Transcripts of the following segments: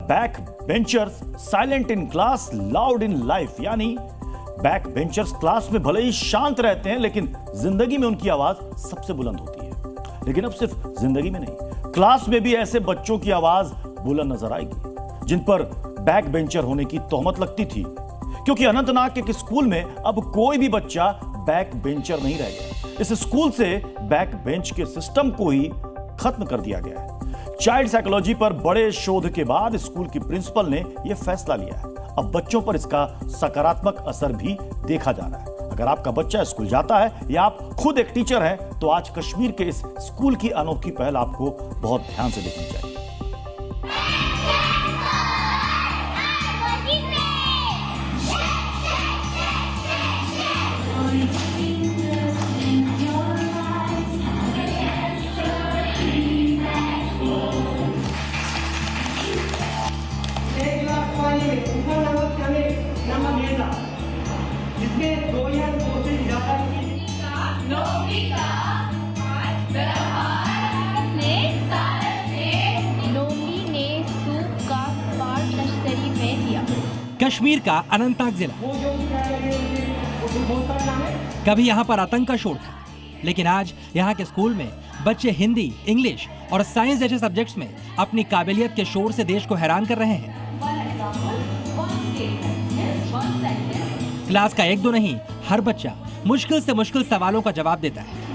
Back benchers silent in class loud in life, यानी back benchers class में भले ही शांत रहते हैं लेकिन जिंदगी में उनकी आवाज सबसे बुलंद होती है। लेकिन अब सिर्फ जिंदगी में नहीं, क्लास में भी ऐसे बच्चों की आवाज बुलंद नजर आएगी जिन पर बैक बेंचर होने की तोहमत लगती थी, क्योंकि अनंतनाग के स्कूल में अब कोई भी बच्चा बैक बेंचर नहीं रह गया। इस स्कूल से बैक बेंच के सिस्टम को ही खत्म कर दिया गया है। चाइल्ड साइकोलॉजी पर बड़े शोध के बाद स्कूल की प्रिंसिपल ने यह फैसला लिया है। अब बच्चों पर इसका सकारात्मक असर भी देखा जा रहा है। अगर आपका बच्चा स्कूल जाता है या आप खुद एक टीचर हैं, तो आज कश्मीर के इस स्कूल की अनोखी पहल आपको बहुत ध्यान से देखनी चाहिए। कश्मीर का अनंतनाग जिला, कभी यहाँ पर आतंक का शोर था, लेकिन आज यहाँ के स्कूल में बच्चे हिंदी, इंग्लिश और साइंस जैसे सब्जेक्ट्स में अपनी काबिलियत के शोर से देश को हैरान कर रहे हैं। क्लास का एक दो नहीं, हर बच्चा मुश्किल से मुश्किल सवालों का जवाब देता है।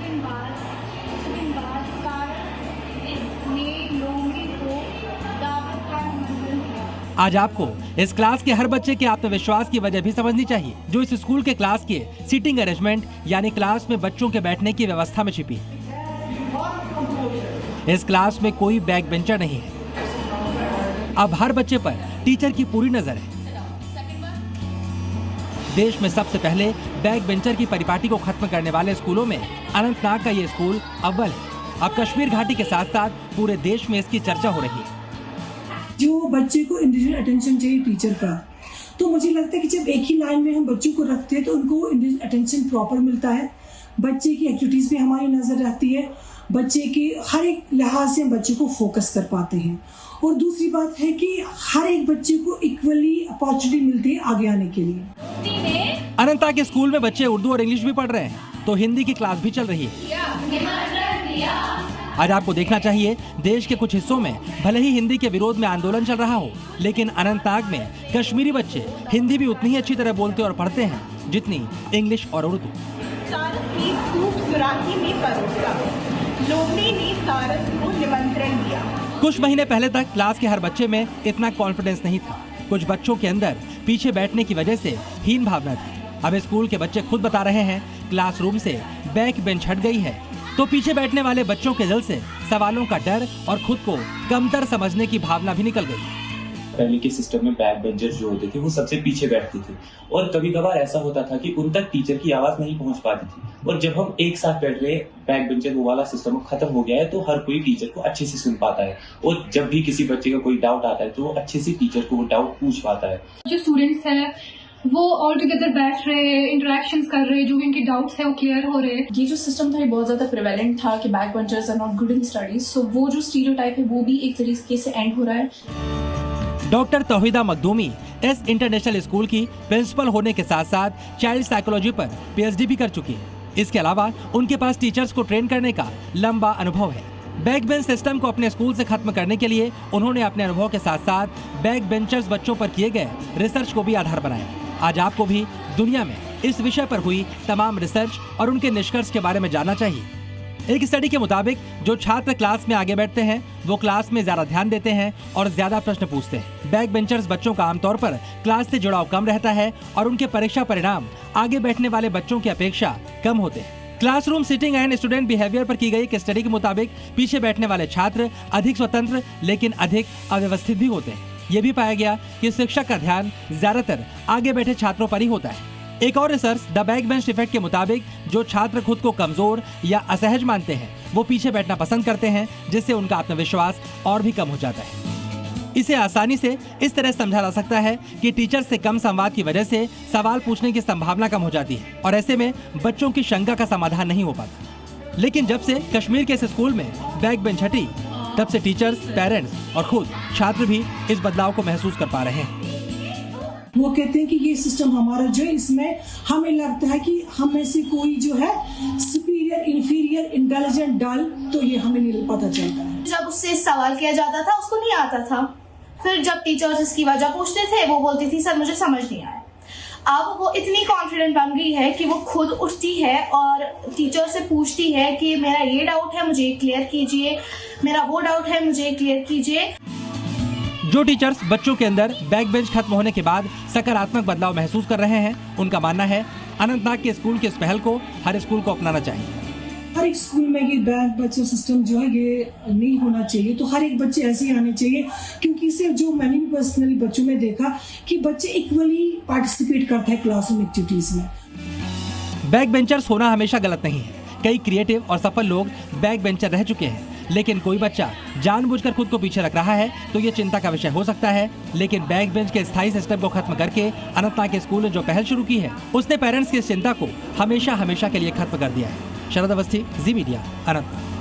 आज आपको इस क्लास के हर बच्चे के आत्मविश्वास की वजह भी समझनी चाहिए, जो इस स्कूल के क्लास के सीटिंग अरेंजमेंट यानी क्लास में बच्चों के बैठने की व्यवस्था में छिपी है। इस क्लास में कोई बैक बेंचर नहीं है। अब हर बच्चे पर टीचर की पूरी नजर है। देश में सबसे पहले बैक बेंचर की परिपाटी को खत्म करने वाले स्कूलों में अनंतनाग का ये स्कूल अव्वल है। अब कश्मीर घाटी के साथ साथ पूरे देश में इसकी चर्चा हो रही है। जो बच्चे को इंडिविजुअल अटेंशन चाहिए टीचर का, तो मुझे लगता है कि जब एक ही लाइन में हम बच्चों को रखते हैं तो उनको इंडिविजुअल अटेंशन प्रॉपर मिलता है। बच्चे की एक्टिविटीज पे हमारी नजर रहती है, बच्चे के हर एक लिहाज से हम बच्चे को फोकस कर पाते हैं। और दूसरी बात है कि हर एक बच्चे को इक्वली अपॉर्चुनिटी मिलती है आगे आने के लिए। अनंतनाग के स्कूल में बच्चे उर्दू और इंग्लिश भी पढ़ रहे हैं, तो हिंदी की क्लास भी चल रही है। आज आपको देखना चाहिए, देश के कुछ हिस्सों में भले ही हिंदी के विरोध में आंदोलन चल रहा हो, लेकिन अनंतनाग में कश्मीरी बच्चे हिंदी भी उतनी ही अच्छी तरह बोलते और पढ़ते हैं जितनी इंग्लिश और उर्दू। सारस की सूप सुराही में परोसा, लोमड़ी ने सारस को निमंत्रण दिया। कुछ महीने पहले तक क्लास के हर बच्चे में इतना कॉन्फिडेंस नहीं था। कुछ बच्चों के अंदर पीछे बैठने की वजह से हीन भावना थी। अब स्कूल के बच्चे खुद बता रहे हैं, क्लासरूम से बैक बेंच हट गई है, तो पीछे बैठने वाले बच्चों के दिल से सवालों का डर और खुद को कमतर समझने की भावना भी निकल गई। पहले के सिस्टम में बैक बेंचर्स जो होते थे वो सबसे पीछे बैठते थे और कभी कभार ऐसा होता था कि उन तक टीचर की आवाज नहीं पहुंच पाती थी। और जब हम एक साथ बैठ रहे, बैक बेंचर वो वाला सिस्टम खत्म हो गया है, तो हर कोई टीचर को अच्छे से सुन पाता है और जब भी किसी बच्चे का कोई डाउट आता है तो वो अच्छे से टीचर को वो डाउट पूछ पाता है। जो स्टूडेंट्स हैं वो ऑल टुगेदर बैठ रहे, इंटरेक्शंस कर रहे, जो भी इनके डाउट्स है वो क्लियर हो रहे। ये जो सिस्टम था ये बहुत ज्यादा प्रिवेलेंट था कि back benchers are not good in studies, so वो जो स्टीरियोटाइप है वो भी एक तरीके से एंड हो रहा है। Doctor Tauheeda Makhdoomi's international school की प्रिंसिपल होने के साथ साथ चाइल्ड साइकोलॉजी पर पीएचडी भी कर चुकी है। इसके अलावा उनके पास टीचर्स को ट्रेन करने का लंबा अनुभव है। बैक बेंच सिस्टम को अपने स्कूल से खत्म करने के लिए उन्होंने अपने अनुभव के साथ साथ बैक बेंचर्स बच्चों पर किए गए रिसर्च को भी आधार बनाया। आज आपको भी दुनिया में इस विषय पर हुई तमाम रिसर्च और उनके निष्कर्ष के बारे में जानना चाहिए। एक स्टडी के मुताबिक जो छात्र क्लास में आगे बैठते हैं वो क्लास में ज्यादा ध्यान देते हैं और ज्यादा प्रश्न पूछते हैं। बैक बेंचर्स बच्चों का आमतौर पर क्लास से जुड़ाव कम रहता है और उनके परीक्षा परिणाम आगे बैठने वाले बच्चों की अपेक्षा कम होते हैं। Classroom sitting and student behaviour पर की गई एक स्टडी के मुताबिक पीछे बैठने वाले छात्र अधिक स्वतंत्र लेकिन अधिक अव्यवस्थित भी होते हैं। ये भी पाया गया कि शिक्षक का ध्यान ज्यादातर आगे बैठे छात्रों पर ही होता है। एक और research the back bench effect के मुताबिक जो छात्र खुद को कमजोर या असहज मानते हैं वो पीछे बैठना पसंद करते हैं, जिससे उनका आत्मविश्वास और भी कम हो जाता है। इसे आसानी से इस तरह समझा जा सकता है कि टीचर से कम संवाद की वजह से सवाल पूछने की संभावना कम हो जाती है और ऐसे में बच्चों की शंका का समाधान नहीं हो पाता। लेकिन जब से कश्मीर के इस स्कूल में बैक बेंच हटी तब से टीचर्स, पेरेंट्स और खुद छात्र भी इस बदलाव को महसूस कर पा रहे हैं। वो कहते हैं कि ये सिस्टम हमारा जो है, इसमें हमें लगता है कि हम में से कोई जो है सुपीरियर, इंफीरियर, इंटेलिजेंट, डल, तो ये हमें नहीं पता चलता है। जब उससे सवाल किया जाता था उसको नहीं आता था, फिर जब टीचर्स इसकी वजह पूछते थे वो बोलती थी सर मुझे समझ नहीं आया। अब वो इतनी कॉन्फिडेंट बन गई है कि वो खुद उठती है और टीचर से पूछती है कि मेरा ये डाउट है मुझे क्लियर कीजिए, मेरा वो डाउट है मुझे क्लियर कीजिए। जो टीचर्स बच्चों के अंदर बैक बेंच खत्म होने के बाद सकारात्मक बदलाव महसूस कर रहे हैं, उनका मानना है अनंतनाग के स्कूल की इस पहल को हर स्कूल को अपनाना चाहिए। हर एक स्कूल में ये बैक बेंचर सिस्टम जो है ये नहीं होना चाहिए, तो हर एक बच्चे ऐसे ही आने चाहिए, क्योंकि इससे जो मैंने भी पर्सनली बच्चों में देखा कि बच्चे इक्वली पार्टिसिपेट करते हैं क्लासरूम एक्टिविटीज में। बैक बेंचर्स होना हमेशा गलत नहीं है। कई क्रिएटिव और सफल लोग बैक बेंचर रह चुके हैं, लेकिन कोई बच्चा जानबूझकर खुद को पीछे रख रहा है तो ये चिंता का विषय हो सकता है। लेकिन बैक बेंच के स्थायी सिस्टम को खत्म करके अनंतनाग के स्कूल ने जो पहल शुरू की है उसने पेरेंट्स की इस चिंता को हमेशा हमेशा के लिए खत्म कर दिया है। शरद अवस्थी, जी मीडिया, अनंतनाग।